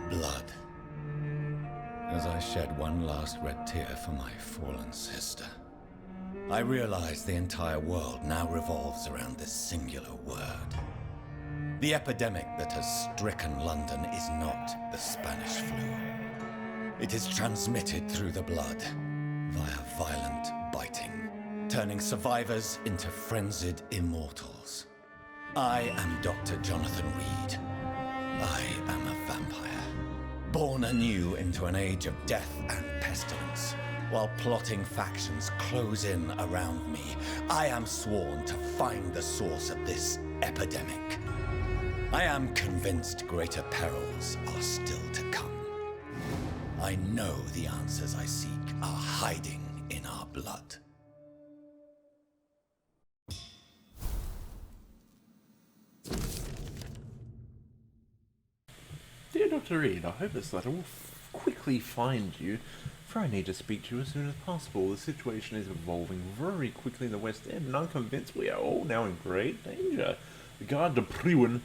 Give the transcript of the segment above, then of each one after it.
Blood. As I shed one last red tear for my fallen sister, I realize the entire world now revolves around this singular word. The epidemic that has stricken London is not the Spanish flu. It is transmitted through the blood, via violent biting, turning survivors into frenzied immortals. I am Dr. Jonathan Reed. I am a vampire, born anew into an age of death and pestilence. While plotting factions close in around me, I am sworn to find the source of this epidemic. I am convinced greater perils are still to come. I know the answers I seek are hiding in our blood. Dear Dr. Reed, I hope this letter will quickly find you, for I need to speak to you as soon as possible. The situation is evolving very quickly in the West End, and I'm convinced we are all now in great danger. The Guard de Pruin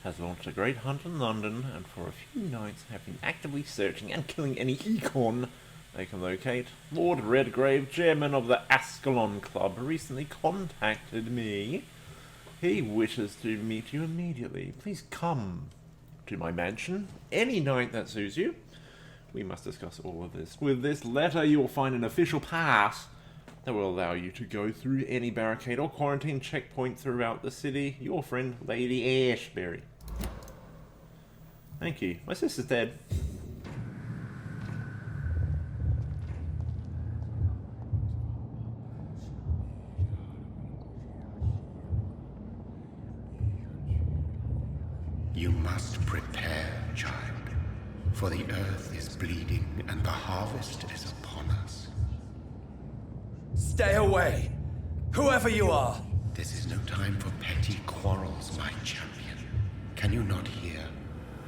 has launched a great hunt in London, and for a few nights have been actively searching and killing any econ they can locate. Lord Redgrave, chairman of the Ascalon Club, recently contacted me. He wishes to meet you immediately. Please come to my mansion any night that suits you. We must discuss all of this. With this letter, you will find an official pass that will allow you to go through any barricade or quarantine checkpoint throughout the city. Your friend, Lady Ashbury. Thank you. My sister's dead. You must prepare, child, for the earth is bleeding and the harvest is upon us. Stay away! Whoever you are! This is no time for petty quarrels, my champion. Can you not hear?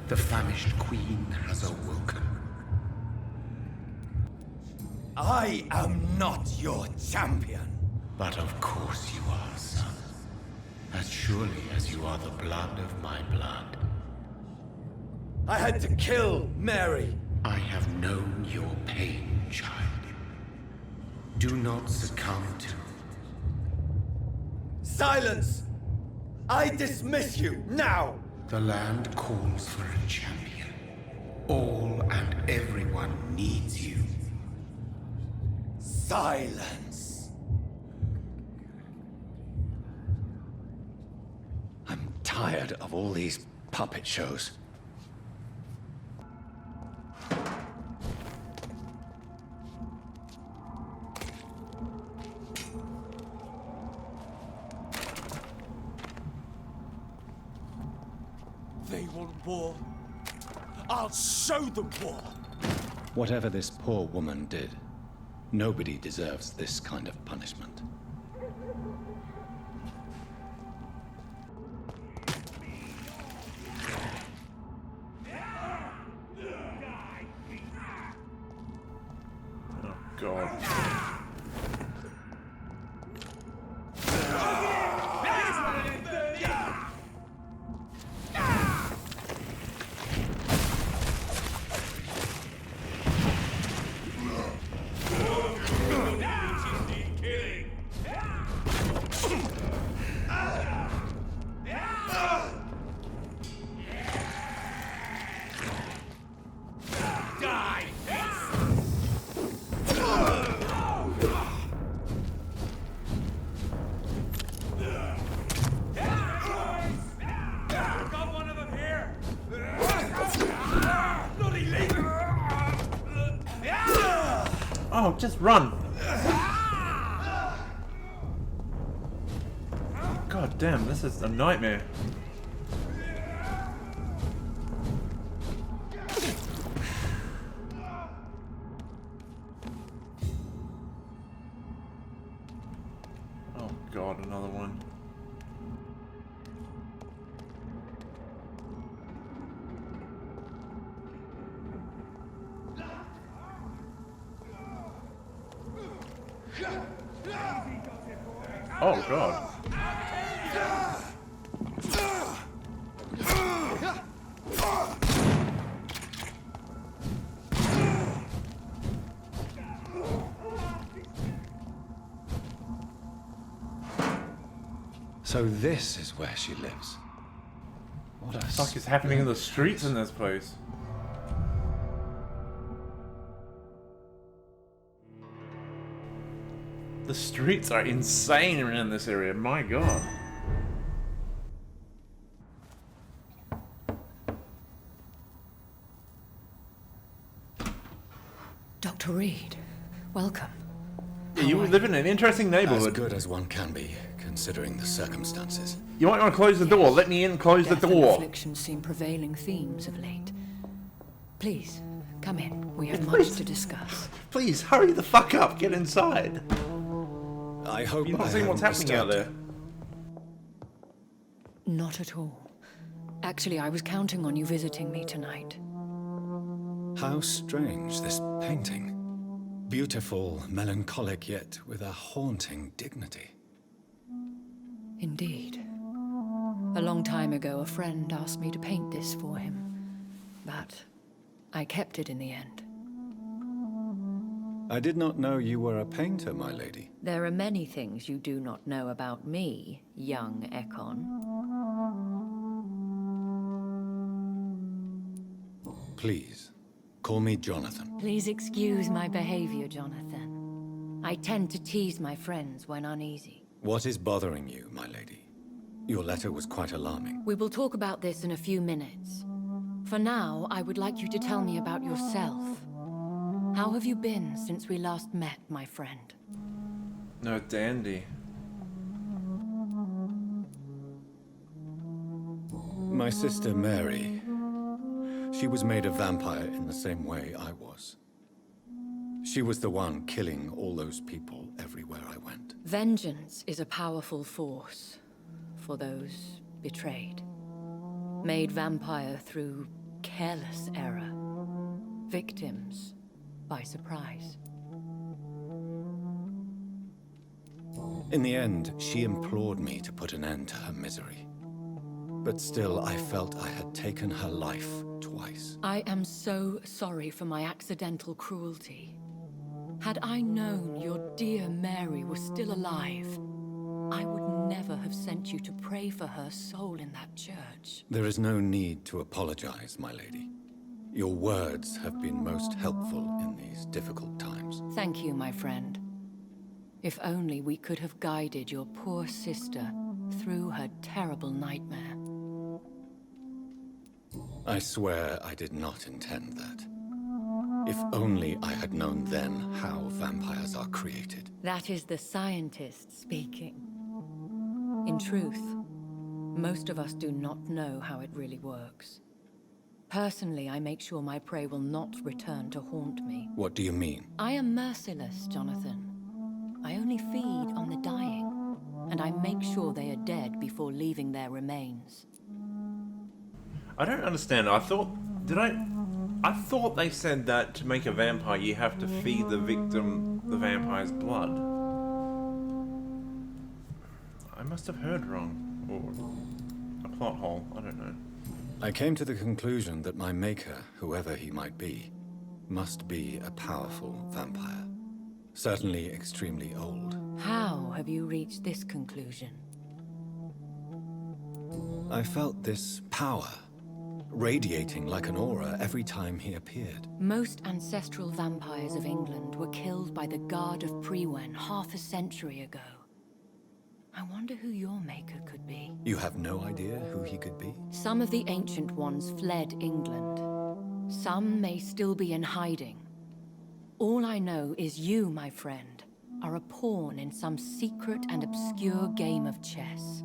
The famished queen has awoken. I am not your champion! But of course you are, son. As surely as you are the blood of my blood. I had to kill Mary! I have known your pain, child. Do not succumb to... Silence! I dismiss you, now! The land calls for a champion. All and everyone needs you. Silence! I'm tired of all these puppet shows. They want war. I'll show them war. Whatever this poor woman did, nobody deserves this kind of punishment. Oh, God. Oh, just run! God damn, this is a nightmare. Oh God, another one. Oh God. So this is where she lives. What What the fuck is happening in the streets in this place? The streets are insane in this area, my god. Dr. Reed, welcome. Yeah, you live in an interesting As neighborhood. good as one can be, considering the circumstances. You might want to close the door. Let me in, close the Death and door. affliction seem prevailing themes of late. Please, come in. We have much to discuss. Please, hurry the fuck up. Get inside. I hope You're not I seeing what's haven't happening out disturbed there. Not at all. Actually, I was counting on you visiting me tonight. you. How strange, this painting. Beautiful, melancholic, yet with a haunting dignity. Indeed. A long time ago, a friend asked me to paint this for him. But I kept it in the end. I did not know you were a painter, my lady. There are many things you do not know about me, young Ekon. Please, call me Jonathan. Please excuse my behavior, Jonathan. I tend to tease my friends when uneasy. What is bothering you, my lady? Your letter was quite alarming. We will talk about this in a few minutes. For now, I would like you to tell me about yourself. How have you been since we last met, my friend? No, dandy. My sister Mary, she was made a vampire in the same way I was. She was the one killing all those people everywhere I went. Vengeance is a powerful force for those betrayed. Made vampire through careless error. Victims by surprise. In the end, she implored me to put an end to her misery. But still, I felt I had taken her life twice. I am so sorry for my accidental cruelty. Had I known your dear Mary was still alive, I would never have sent you to pray for her soul in that church. There is no need to apologize, my lady. Your words have been most helpful in these difficult times. Thank you, my friend. If only we could have guided your poor sister through her terrible nightmare. I swear I did not intend that. If only I had known then how vampires are created. That is the scientist speaking. In truth, most of us do not know how it really works. Personally, I make sure my prey will not return to haunt me. What do you mean? I am merciless, Jonathan. I only feed on the dying, and I make sure they are dead before leaving their remains. I don't understand. I thought they said that to make a vampire you have to feed the victim the vampire's blood. I must have heard wrong. Or a plot hole. I don't know. I came to the conclusion that my maker, whoever he might be, must be a powerful vampire. Certainly extremely old. How have you reached this conclusion? I felt this power radiating like an aura every time he appeared. Most ancestral vampires of England were killed by the Guard of Prewen half a century ago. I wonder who your maker could be. You have no idea who he could be? Some of the ancient ones fled England. Some may still be in hiding. All I know is you, my friend, are a pawn in some secret and obscure game of chess.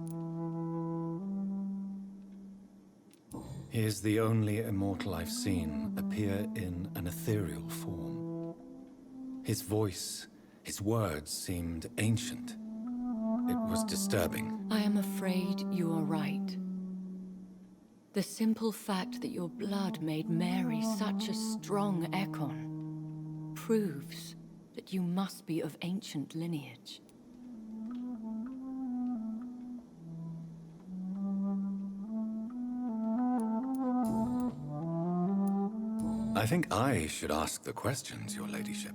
He is the only immortal I've seen appear in an ethereal form. His voice, his words seemed ancient. It was disturbing. I am afraid you are right. The simple fact that your blood made Mary such a strong Ekon proves that you must be of ancient lineage. I think I should ask the questions, your ladyship.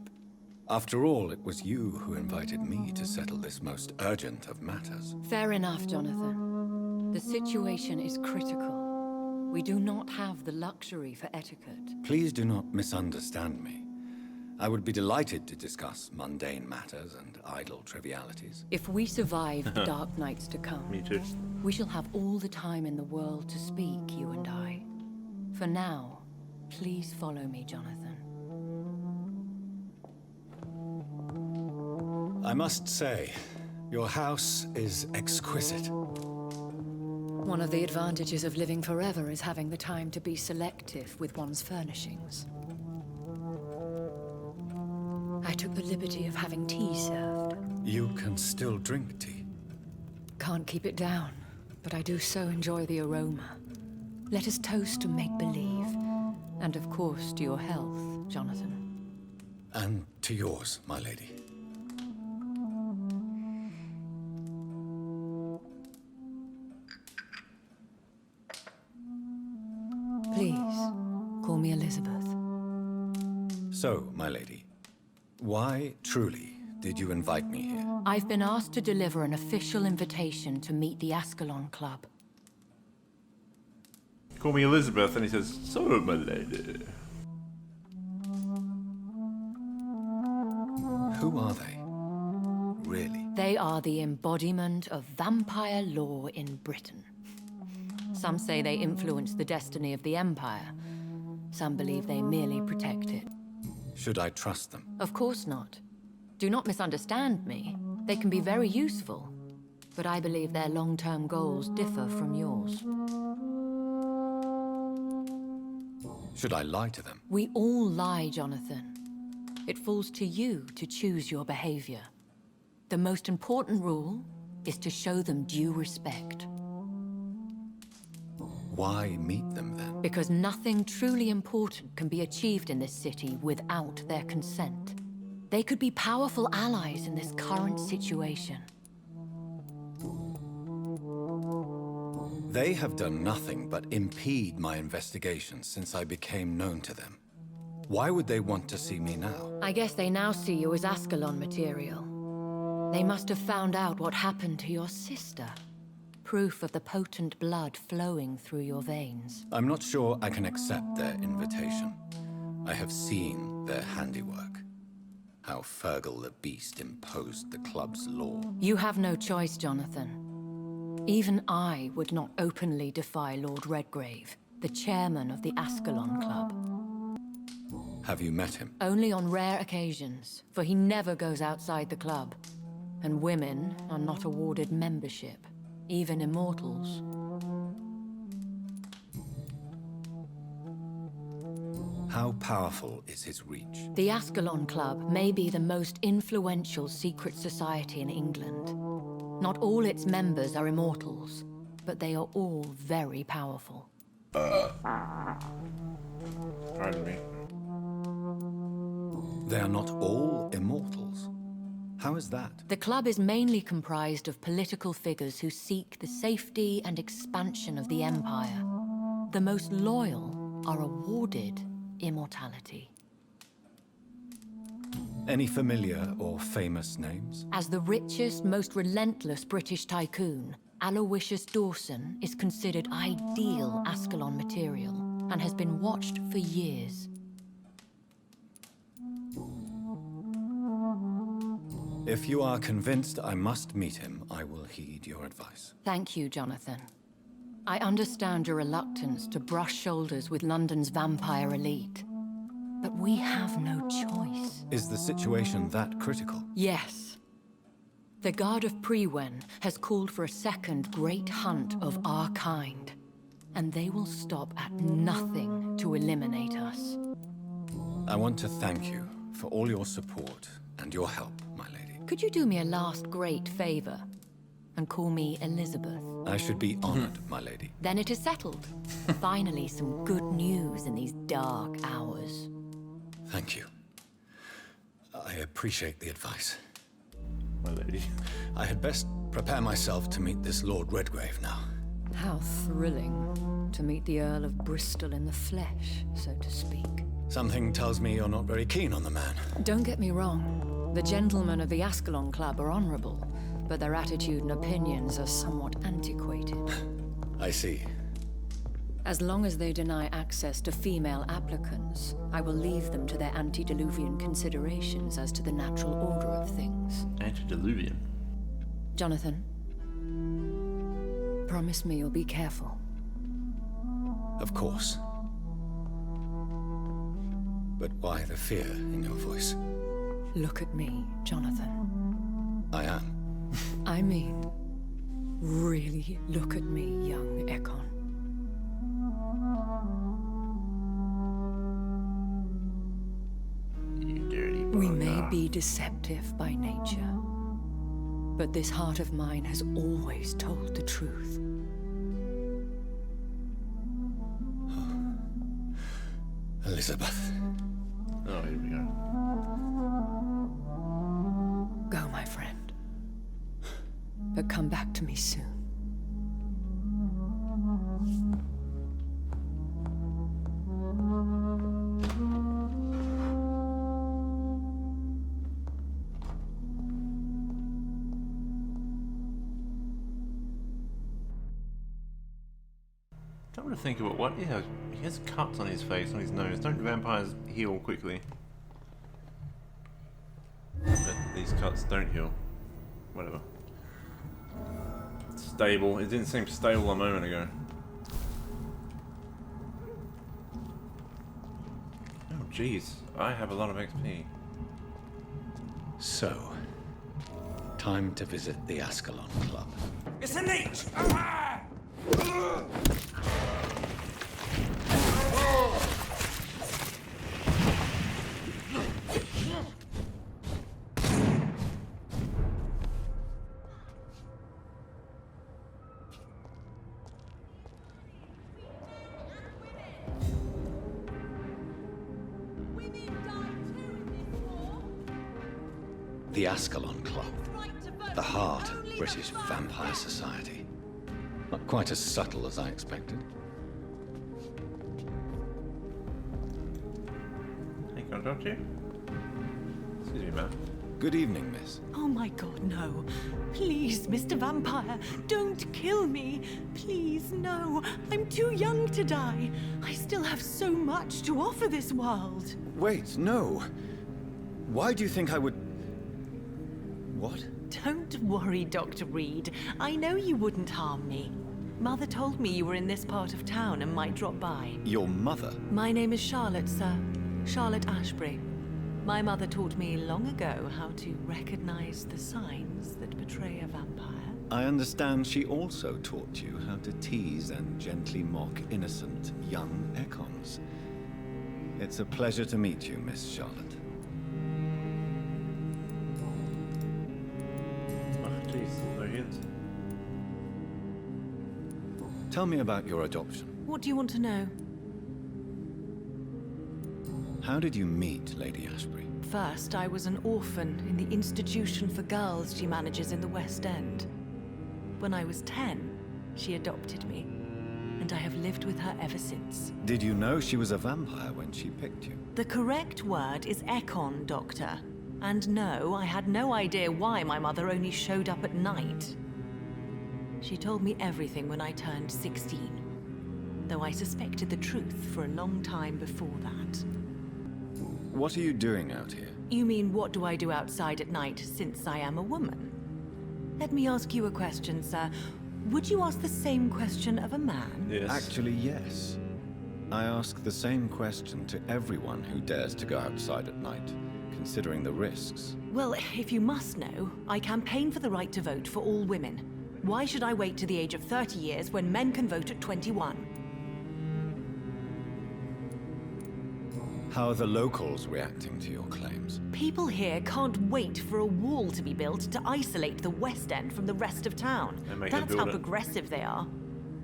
After all, it was you who invited me to settle this most urgent of matters. Fair enough, Jonathan. The situation is critical. We do not have the luxury for etiquette. Please do not misunderstand me. I would be delighted to discuss mundane matters and idle trivialities. If we survive the dark nights to come, Me too. we shall have all the time in the world to speak, you and I. For now, please follow me, Jonathan. I must say, your house is exquisite. One of the advantages of living forever is having the time to be selective with one's furnishings. I took the liberty of having tea served. You can still drink tea. Can't keep it down, but I do so enjoy the aroma. Let us toast to make-believe. And of course, to your health, Jonathan. And to yours, my lady. Please, call me Elizabeth. So, my lady, why, truly, did you invite me here? I've been asked to deliver an official invitation to meet the Ascalon Club. Call me Elizabeth, and he says, "So, my lady." Who are they? Really? They are the embodiment of vampire law in Britain. Some say they influence the destiny of the Empire. Some believe they merely protect it. Should I trust them? Of course not. Do not misunderstand me. They can be very useful, but I believe their long-term goals differ from yours. Should I lie to them? We all lie, Jonathan. It falls to you to choose your behavior. The most important rule is to show them due respect. Why meet them then? Because nothing truly important can be achieved in this city without their consent. They could be powerful allies in this current situation. They have done nothing but impede my investigation since I became known to them. Why would they want to see me now? I guess they now see you as Ascalon material. They must have found out what happened to your sister. Proof of the potent blood flowing through your veins. I'm not sure I can accept their invitation. I have seen their handiwork. How Fergal the Beast imposed the club's law. You have no choice, Jonathan. Even I would not openly defy Lord Redgrave, the chairman of the Ascalon Club. Have you met him? Only on rare occasions, for he never goes outside the club. And women are not awarded membership, even immortals. How powerful is his reach? The Ascalon Club may be the most influential secret society in England. Not all its members are immortals, but they are all very powerful. Pardon me. They are not all immortals. How is that? The club is mainly comprised of political figures who seek the safety and expansion of the Empire. The most loyal are awarded immortality. Any familiar or famous names? As the richest, most relentless British tycoon, Aloysius Dawson is considered ideal Ascalon material and has been watched for years. If you are convinced I must meet him, I will heed your advice. Thank you, Jonathan. I understand your reluctance to brush shoulders with London's vampire elite. But we have no choice. Is the situation that critical? Yes. The Guard of Prewen has called for a second great hunt of our kind. And they will stop at nothing to eliminate us. I want to thank you for all your support and your help, my lady. Could you do me a last great favor? And call me Elizabeth? I should be honored, my lady. Then it is settled. Finally, some good news in these dark hours. Thank you. I appreciate the advice. My lady. I had best prepare myself to meet this Lord Redgrave now. How thrilling to meet the Earl of Bristol in the flesh, so to speak. Something tells me you're not very keen on the man. Don't get me wrong. The gentlemen of the Ascalon Club are honorable, but their attitude and opinions are somewhat antiquated. I see. As long as they deny access to female applicants, I will leave them to their antediluvian considerations as to the natural order of things. Antediluvian? Jonathan, promise me you'll be careful. Of course. But why the fear in your voice? Look at me, Jonathan. I am. I mean, really look at me, young Ekon. You dirty We bugger. may be deceptive by nature, but this heart of mine has always told the truth. Elizabeth. Oh, here we go. Go, my friend. But come back to me soon. Come to think of it, what? Yeah, he has cuts on his face, on his nose. Don't vampires heal quickly? But these cuts don't heal. Whatever. Stable. It didn't seem stable a moment ago. Oh, jeez. I have a lot of XP. So, time to visit the Ascalon Club. It's a leech! The Ascalon Club. The heart of British vampire society. Not quite as subtle as I expected. Hey, can I talk to you? Excuse me, ma'am. Good evening, miss. Oh my god, no. Please, Mr. Vampire, don't kill me. Please, no. I'm too young to die. I still have so much to offer this world. Wait, no. Why do you think I would... What? Don't worry, Dr. Reed. I know you wouldn't harm me. Mother told me you were in this part of town and might drop by. Your mother? My name is Charlotte, sir. Charlotte Ashbury. My mother taught me long ago how to recognize the signs that betray a vampire. I understand she also taught you how to tease and gently mock innocent young Ekons. It's a pleasure to meet you, Miss Charlotte. Oh, jeez. No hints. Tell me about your adoption. What do you want to know? How did you meet Lady Ashbury? First, I was an orphan in the institution for girls she manages in the West End. When I was 10, she adopted me, and I have lived with her ever since. Did you know she was a vampire when she picked you? The correct word is Ekon, Doctor. And no, I had no idea why my mother only showed up at night. She told me everything when I turned 16, though I suspected the truth for a long time before that. What are you doing out here? You mean, what do I do outside at night since I am a woman? Let me ask you a question, sir. Would you ask the same question of a man? Yes. Actually, yes. I ask the same question to everyone who dares to go outside at night, considering the risks. Well, if you must know, I campaign for the right to vote for all women. Why should I wait to the age of 30 years when men can vote at 21? How are the locals reacting to your claims? People here can't wait for a wall to be built to isolate the West End from the rest of town. And make them That's how build it. progressive they are.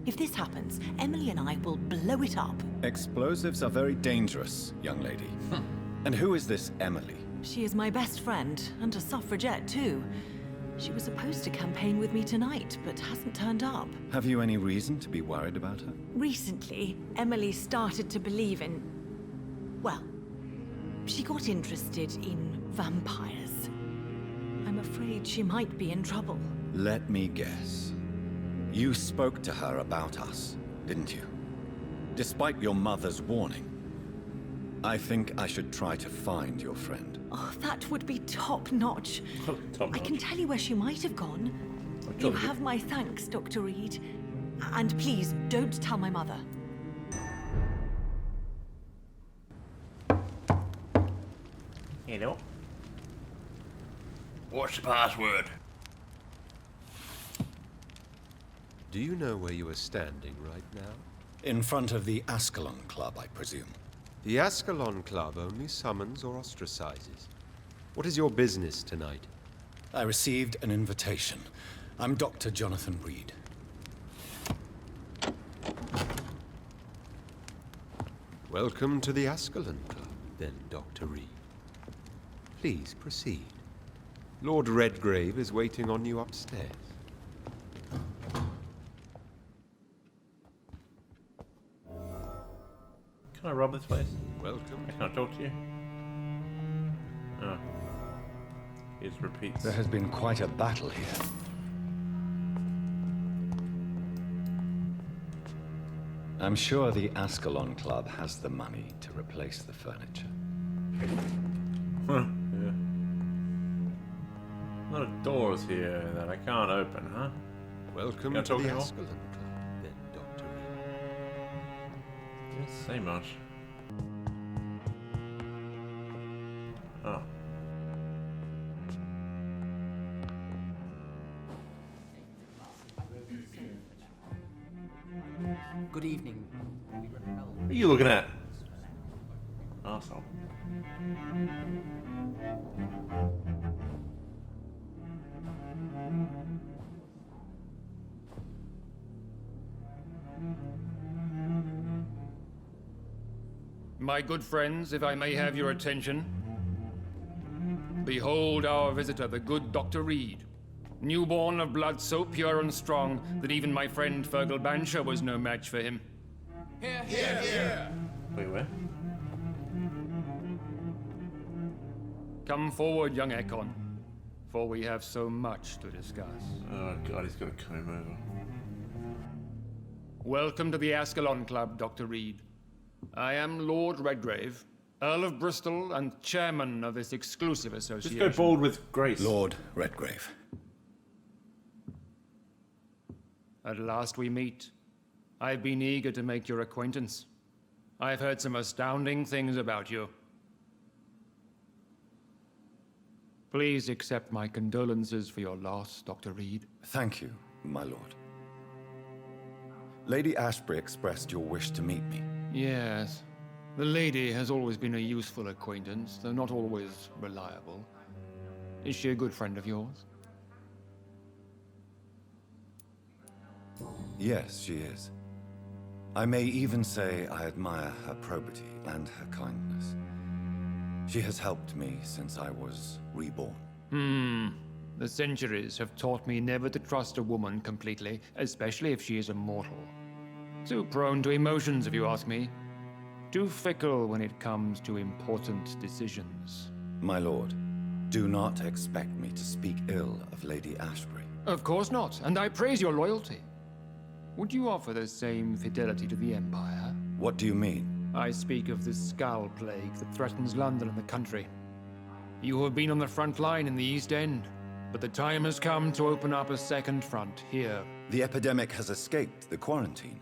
If this happens, Emily and I will blow it up. Explosives are very dangerous, young lady. And who is this Emily? She is my best friend, and a suffragette too. She was supposed to campaign with me tonight, but hasn't turned up. Have you any reason to be worried about her? Recently, Emily started to believe in... well, She got interested in vampires. I'm afraid she might be in trouble. Let me guess. You spoke to her about us, didn't you? Despite your mother's warning. I think I should try to find your friend. Oh, that would be top-notch. I can tell you where she might have gone. You have my thanks, Dr. Reed. And please, don't tell my mother. Hello? What's the password? Do you know where you are standing right now? In front of the Ascalon Club, I presume. The Ascalon Club only summons or ostracizes. What is your business tonight? I received an invitation. I'm Dr. Jonathan Reed. Welcome to the Ascalon Club, then, Dr. Reed. Please proceed. Lord Redgrave is waiting on you upstairs. Can I rob this place? Welcome. Can I talk to you? Oh. It repeats. There has been quite a battle here. I'm sure the Ascalon Club has the money to replace the furniture. Yeah. A lot of doors here that I can't open, huh? Welcome Can I to talk the anymore? Ascalon Club, then, Dr. Reed. Didn't say much. Oh. Good evening. What are you looking at? Arsehole. My good friends, if I may have your attention. Behold our visitor, the good Dr. Reed. Newborn of blood so pure and strong that even my friend Fergal Bansher was no match for him. Here, here, here. Wait, where? Come forward, young Ekon, for we have so much to discuss. Oh god, he's got a comb over. Welcome to the Ascalon Club, Dr. Reed. I am Lord Redgrave, Earl of Bristol and chairman of this exclusive association. Just go bald with grace. Lord Redgrave. At last we meet. I've been eager to make your acquaintance. I've heard some astounding things about you. Please accept my condolences for your loss, Dr. Reed. Thank you, my lord. Lady Ashbury expressed your wish to meet me. Yes. The lady has always been a useful acquaintance, though not always reliable. Is she a good friend of yours? Yes, she is. I may even say I admire her probity and her kindness. She has helped me since I was reborn. The centuries have taught me never to trust a woman completely, especially if she is immortal. Too prone to emotions, if you ask me. Too fickle when it comes to important decisions. My lord, do not expect me to speak ill of Lady Ashbury. Of course not, and I praise your loyalty. Would you offer the same fidelity to the Empire? What do you mean? I speak of the Skull Plague that threatens London and the country. You have been on the front line in the East End, but the time has come to open up a second front here. The epidemic has escaped the quarantine.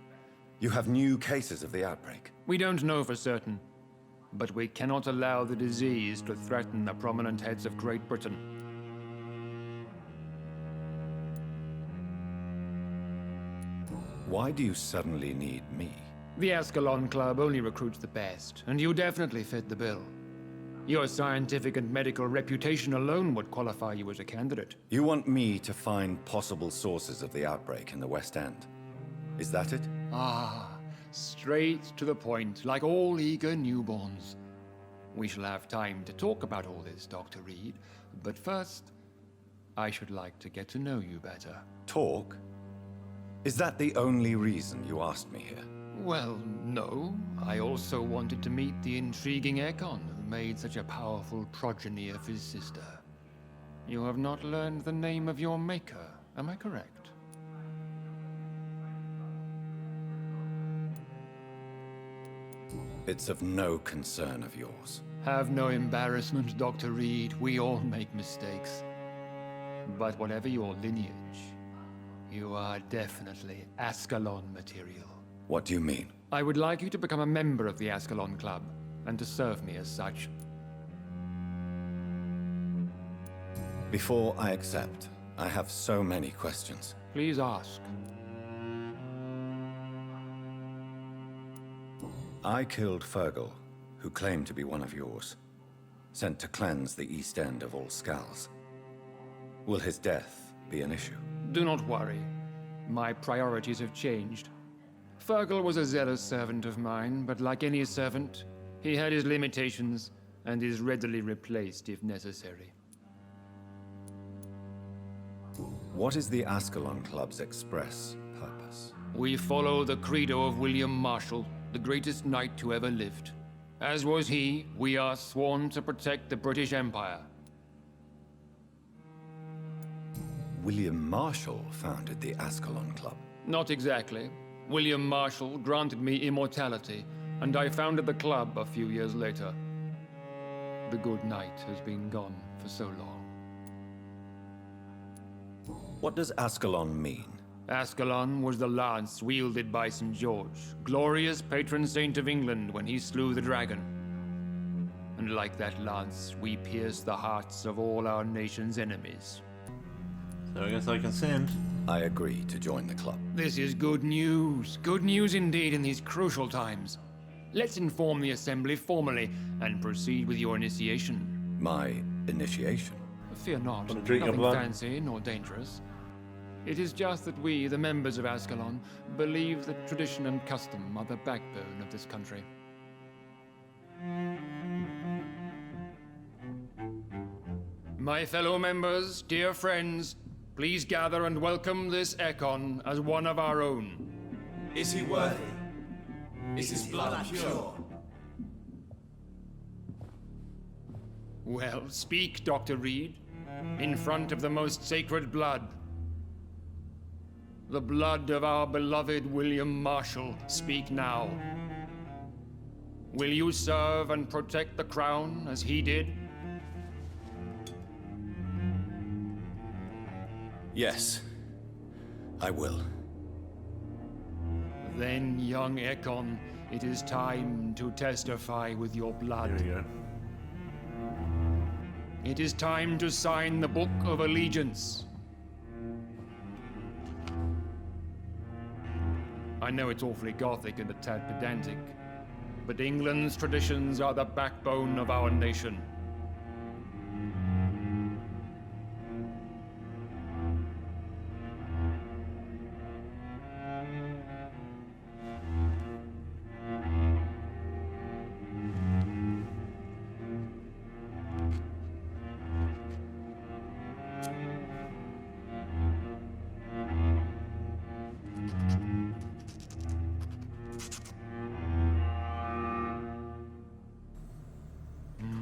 You have new cases of the outbreak. We don't know for certain, but we cannot allow the disease to threaten the prominent heads of Great Britain. Why do you suddenly need me? The Ascalon Club only recruits the best, and you definitely fit the bill. Your scientific and medical reputation alone would qualify you as a candidate. You want me to find possible sources of the outbreak in the West End. Is that it? Ah, straight to the point, like all eager newborns. We shall have time to talk about all this, Dr. Reed, but first, I should like to get to know you better. Talk? Is that the only reason you asked me here? Well, no. I also wanted to meet the intriguing Ekon who made such a powerful progeny of his sister. You have not learned the name of your maker, am I correct? It's of no concern of yours. Have no embarrassment, Dr. Reed. We all make mistakes. But whatever your lineage, you are definitely Ascalon material. What do you mean? I would like you to become a member of the Ascalon Club, and to serve me as such. Before I accept, I have so many questions. Please ask. I killed Fergal, who claimed to be one of yours, sent to cleanse the East End of all Skulls. Will his death be an issue? Do not worry. My priorities have changed. Fergal was a zealous servant of mine, but like any servant, he had his limitations and is readily replaced if necessary. What is the Ascalon Club's express purpose? We follow the credo of William Marshall, the greatest knight who ever lived. As was he, we are sworn to protect the British Empire. William Marshall founded the Ascalon Club. Not exactly. William Marshall granted me immortality, and I founded the club a few years later. The good knight has been gone for so long. What does Ascalon mean? Ascalon was the lance wielded by St. George, glorious patron saint of England when he slew the dragon. And like that lance, we pierce the hearts of all our nation's enemies. So I guess I can send. I agree to join the club. This is good news. Good news indeed in these crucial times. Let's inform the Assembly formally and proceed with your initiation. My initiation? Fear not. Wanna drink your Nothing blood? fancy nor dangerous. It is just that we, the members of Ascalon, believe that tradition and custom are the backbone of this country. My fellow members, dear friends, please gather and welcome this Ekon as one of our own. Is he worthy? Is his blood pure? Well, speak, Dr. Reed, in front of the most sacred blood. The blood of our beloved William Marshall, speak now. Will you serve and protect the crown as he did? Yes, I will. Then, young Ekon, it is time to testify with your blood. There we go. It is time to sign the Book of Allegiance. I know it's awfully gothic and a tad pedantic, but England's traditions are the backbone of our nation.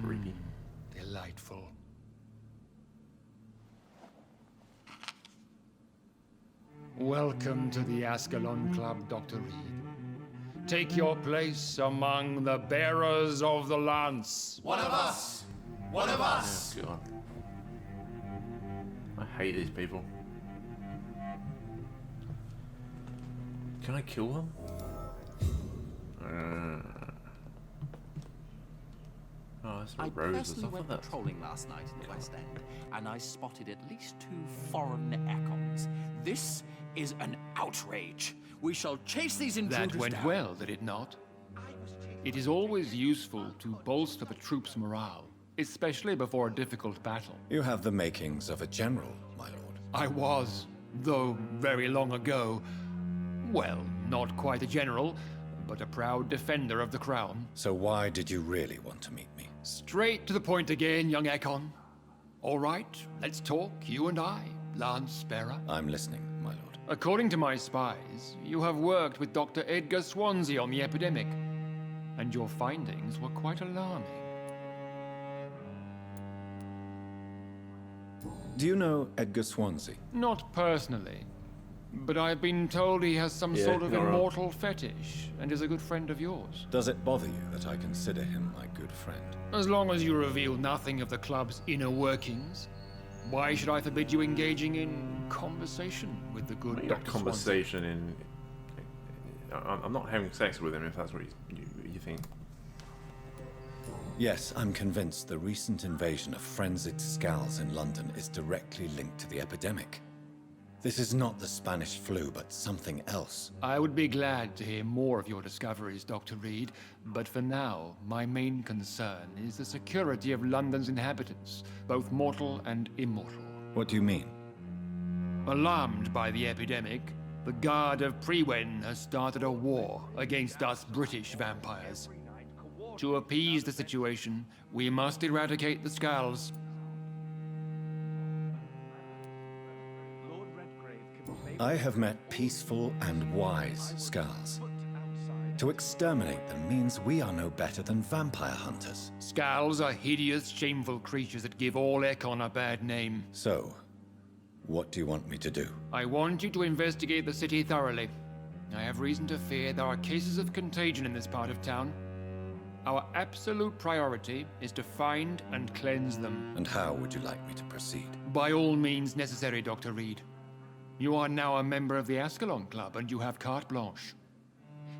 Creepy. Delightful. Welcome to the Ascalon Club, Dr. Reed. Take your place among the bearers of the lance. One of us! One of us! God. I hate these people. Can I kill them? Oh, that's I a rose or personally something. went That's patrolling last night in the West End, and I spotted at least 2 foreign Ekons. This is an outrage. We shall chase these intruders That went down. well, did it not? It is always useful to bolster the troops' morale, especially before a difficult battle. You have the makings of a general, my lord. I was, though very long ago, well, not quite a general, but a proud defender of the crown. So why did you really want to meet me? Straight to the point again, young Ekon. All right, let's talk, you and I, Lance Bearer. I'm listening, my lord. According to my spies, you have worked with Dr. Edgar Swansea on the epidemic, and your findings were quite alarming. Do you know Edgar Swansea? Not personally, but I've been told he has some sort of immortal fetish and is a good friend of yours. Does it bother you that I consider him my good friend? As long as you reveal nothing of the club's inner workings, why should I forbid you engaging in conversation with the good Dr. Conversation in... I'm not having sex with him, if that's what you think. Yes, I'm convinced the recent invasion of frenzied Scals in London is directly linked to the epidemic. This is not the Spanish flu, but something else. I would be glad to hear more of your discoveries, Dr. Reed, but for now, my main concern is the security of London's inhabitants, both mortal and immortal. What do you mean? Alarmed by the epidemic, the Guard of Prewen has started a war against us British vampires. To appease the situation, we must eradicate the Scals. I have met peaceful and wise Scals. To exterminate them means we are no better than vampire hunters. Scals are hideous, shameful creatures that give all Ekon a bad name. So, what do you want me to do? I want you to investigate the city thoroughly. I have reason to fear there are cases of contagion in this part of town. Our absolute priority is to find and cleanse them. And how would you like me to proceed? By all means necessary, Dr. Reed. You are now a member of the Ascalon Club, and you have carte blanche.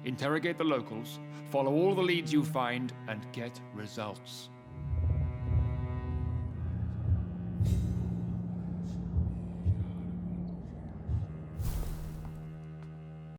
Interrogate the locals, follow all the leads you find, and get results.